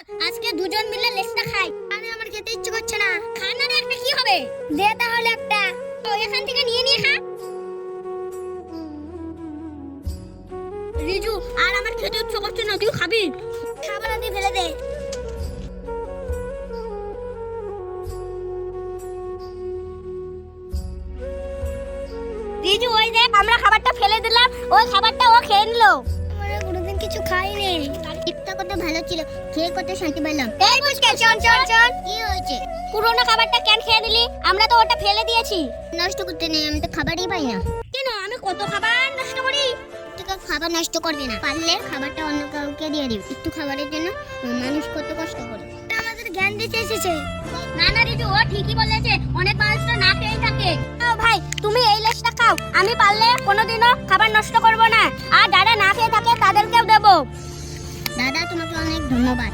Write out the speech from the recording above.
আজকে দুজন মিলে লেসটা খাই। আরে আমার খেতে ইচ্ছে করছে না। খানা রে একটা কি হবে? দে তাহলে একটা। তো এখান থেকে নিয়ে নিয়ে খা। রিজু, আর আমার খেতে ইচ্ছে করছে না, তুই খাবি? খাবার না দিয়ে ফেলে দে। রিজু, ওই দেখ আমরা খাবারটা ফেলে দিলাম, ওই খাবারটা ও খেয়ে নিলো। আমরা কোনোদিন কিছু খাইনি। টিপটা কত ভালো ছিল, খেয়ে কত শান্তি পেলাম। এই মুশকে, চল চল চল। কি হয়েছে? পুরোনো খাবারটা কেন খেয়ে নিলি? আমরা তো ওটা ফেলে দিয়েছি। নষ্ট করতে নেই, আমি তো খাবারই পাই না। কেন? আমি কত খাবার নষ্ট করি। তুই খাবার নষ্ট করবি না, পারলে খাবারটা অন্য কাউকে দিয়ে দিবি। একটু খাবারের জন্য মানুষ কত কষ্ট করে। আমাদের জ্ঞান দিতে এসেছে। না না রিজু, ও ঠিকই বলেছে, অনেক মানুষ তো না খেয়েই থাকে। ভাই, তুমি এই লেসটা খাও, আমি পারলে কোনোদিনও খাবার নষ্ট করব না। আর যারা না খেয়ে থাকে তাদেরকেও দেবো। দাদা, তোমাকে অনেক ধন্যবাদ।